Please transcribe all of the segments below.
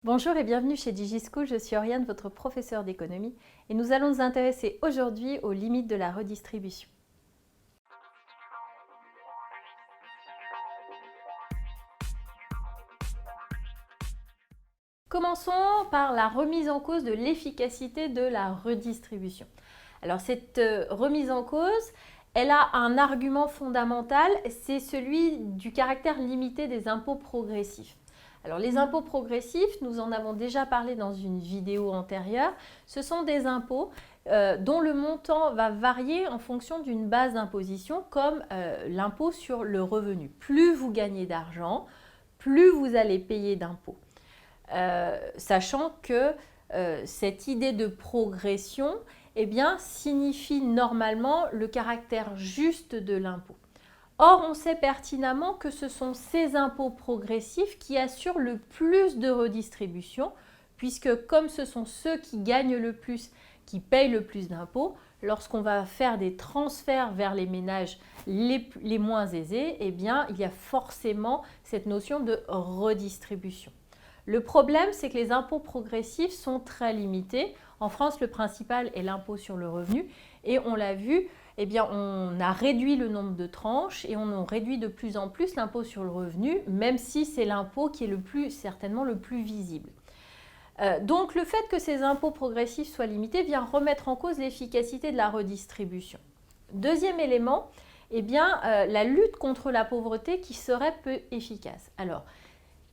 Bonjour et bienvenue chez DigiSchool, je suis Oriane, votre professeure d'économie, et nous allons nous intéresser aujourd'hui aux limites de la redistribution. Commençons par la remise en cause de l'efficacité de la redistribution. Alors cette remise en cause, elle a un argument fondamental, c'est celui du caractère limité des impôts progressifs. Alors les impôts progressifs, nous en avons déjà parlé dans une vidéo antérieure, ce sont des impôts dont le montant va varier en fonction d'une base d'imposition comme l'impôt sur le revenu. Plus vous gagnez d'argent, plus vous allez payer d'impôts. Sachant que cette idée de progression signifie normalement le caractère juste de l'impôt. Or, on sait pertinemment que ce sont ces impôts progressifs qui assurent le plus de redistribution, puisque comme ce sont ceux qui gagnent le plus, qui payent le plus d'impôts, lorsqu'on va faire des transferts vers les ménages les moins aisés, il y a forcément cette notion de redistribution. Le problème, c'est que les impôts progressifs sont très limités. En France, le principal est l'impôt sur le revenu et on l'a vu, on a réduit le nombre de tranches et on réduit de plus en plus l'impôt sur le revenu, même si c'est l'impôt qui est certainement le plus visible. Donc le fait que ces impôts progressifs soient limités vient remettre en cause l'efficacité de la redistribution. Deuxième élément, la lutte contre la pauvreté qui serait peu efficace. Alors,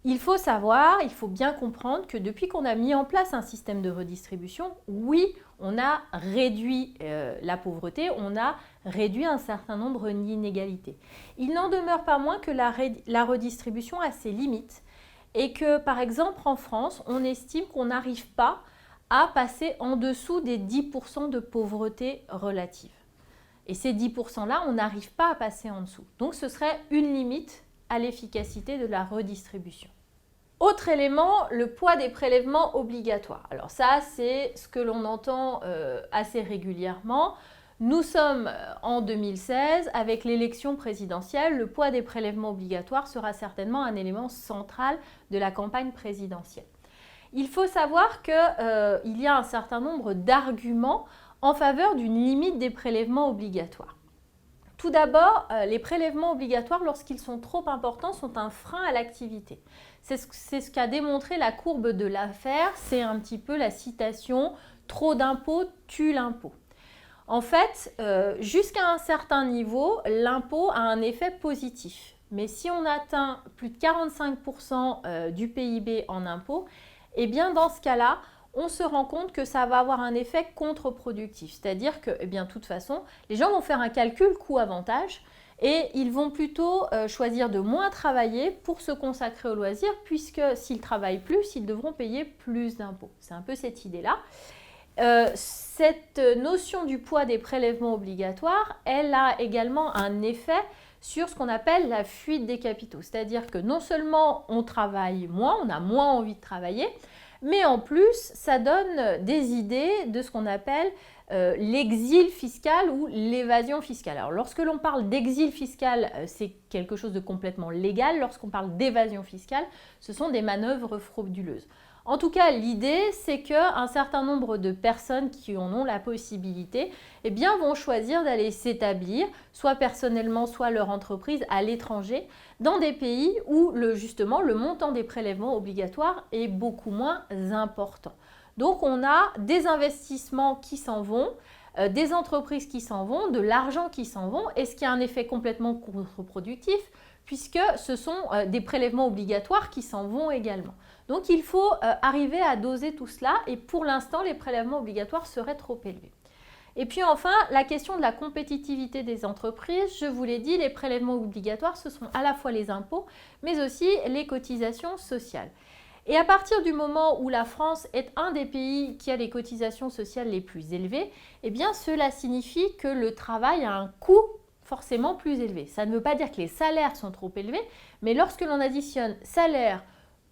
il faut bien comprendre que depuis qu'on a mis en place un système de redistribution, oui, on a réduit la pauvreté, on a réduit un certain nombre d'inégalités. Il n'en demeure pas moins que la redistribution a ses limites et que, par exemple, en France, on estime qu'on n'arrive pas à passer en dessous des 10% de pauvreté relative. Et ces 10%-là, on n'arrive pas à passer en dessous. Donc, ce serait une limite à l'efficacité de la redistribution. Autre élément, le poids des prélèvements obligatoires. Alors ça, c'est ce que l'on entend assez régulièrement. Nous sommes en 2016, avec l'élection présidentielle, le poids des prélèvements obligatoires sera certainement un élément central de la campagne présidentielle. Il faut savoir qu'il y a un certain nombre d'arguments en faveur d'une limite des prélèvements obligatoires. Tout d'abord, les prélèvements obligatoires, lorsqu'ils sont trop importants, sont un frein à l'activité. C'est ce qu'a démontré la courbe de Laffer, c'est un petit peu la citation « trop d'impôts tue l'impôt ». En fait, jusqu'à un certain niveau, l'impôt a un effet positif. Mais si on atteint plus de 45% du PIB en impôts, dans ce cas-là, on se rend compte que ça va avoir un effet contre-productif. C'est-à-dire que, de toute façon, les gens vont faire un calcul coût-avantage et ils vont plutôt choisir de moins travailler pour se consacrer au loisir, puisque s'ils travaillent plus, ils devront payer plus d'impôts. C'est un peu cette idée-là. Cette notion du poids des prélèvements obligatoires, elle a également un effet sur ce qu'on appelle la fuite des capitaux. C'est-à-dire que non seulement on travaille moins, on a moins envie de travailler, mais en plus, ça donne des idées de ce qu'on appelle l'exil fiscal ou l'évasion fiscale. Alors, lorsque l'on parle d'exil fiscal, c'est quelque chose de complètement légal. Lorsqu'on parle d'évasion fiscale, ce sont des manœuvres frauduleuses. En tout cas, l'idée, c'est qu'un certain nombre de personnes qui en ont la possibilité vont choisir d'aller s'établir, soit personnellement, soit leur entreprise, à l'étranger, dans des pays où justement le montant des prélèvements obligatoires est beaucoup moins important. Donc, on a des investissements qui s'en vont, des entreprises qui s'en vont, de l'argent qui s'en vont, et ce qui a un effet complètement contre-productif, puisque ce sont des prélèvements obligatoires qui s'en vont également. Donc il faut arriver à doser tout cela et pour l'instant les prélèvements obligatoires seraient trop élevés. Et puis enfin, la question de la compétitivité des entreprises, je vous l'ai dit, les prélèvements obligatoires ce sont à la fois les impôts mais aussi les cotisations sociales. Et à partir du moment où la France est un des pays qui a les cotisations sociales les plus élevées, cela signifie que le travail a un coût forcément plus élevé. Ça ne veut pas dire que les salaires sont trop élevés, mais lorsque l'on additionne salaire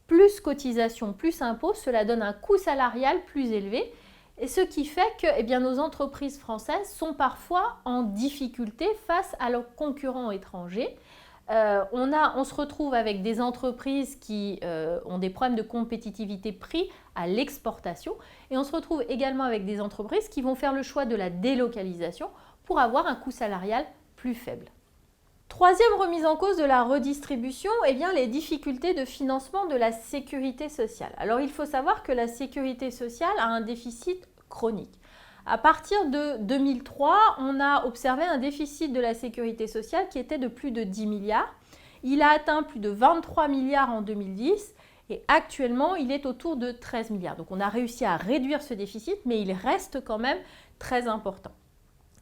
plus cotisation plus impôts, cela donne un coût salarial plus élevé. Et ce qui fait que nos entreprises françaises sont parfois en difficulté face à leurs concurrents étrangers On se retrouve avec des entreprises qui ont des problèmes de compétitivité prix à l'exportation et on se retrouve également avec des entreprises qui vont faire le choix de la délocalisation pour avoir un coût salarial plus faible. Troisième remise en cause de la redistribution, eh bien, les difficultés de financement de la sécurité sociale. Alors il faut savoir que la sécurité sociale a un déficit chronique. À partir de 2003, on a observé un déficit de la sécurité sociale qui était de plus de 10 milliards. Il a atteint plus de 23 milliards en 2010 et actuellement, il est autour de 13 milliards. Donc on a réussi à réduire ce déficit, mais il reste quand même très important.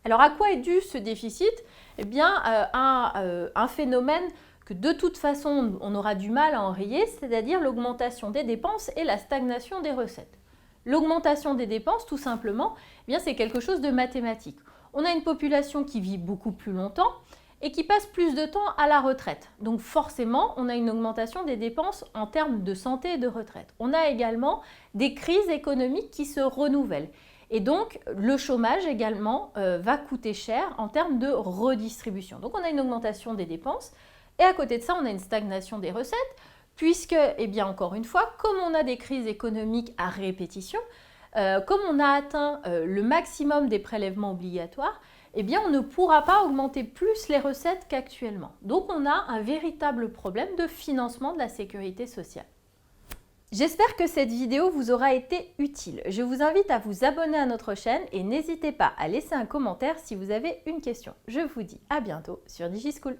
Alors à quoi est dû ce déficit? Eh bien, un phénomène que de toute façon on aura du mal à enrayer, c'est-à-dire l'augmentation des dépenses et la stagnation des recettes. L'augmentation des dépenses, tout simplement, eh bien, c'est quelque chose de mathématique. On a une population qui vit beaucoup plus longtemps et qui passe plus de temps à la retraite. Donc forcément, on a une augmentation des dépenses en termes de santé et de retraite. On a également des crises économiques qui se renouvellent. Et donc, le chômage également va coûter cher en termes de redistribution. Donc, on a une augmentation des dépenses et à côté de ça, on a une stagnation des recettes puisque, eh bien, encore une fois, comme on a des crises économiques à répétition, comme on a atteint le maximum des prélèvements obligatoires, eh bien, on ne pourra pas augmenter plus les recettes qu'actuellement. Donc, on a un véritable problème de financement de la sécurité sociale. J'espère que cette vidéo vous aura été utile. Je vous invite à vous abonner à notre chaîne et n'hésitez pas à laisser un commentaire si vous avez une question. Je vous dis à bientôt sur DigiSchool.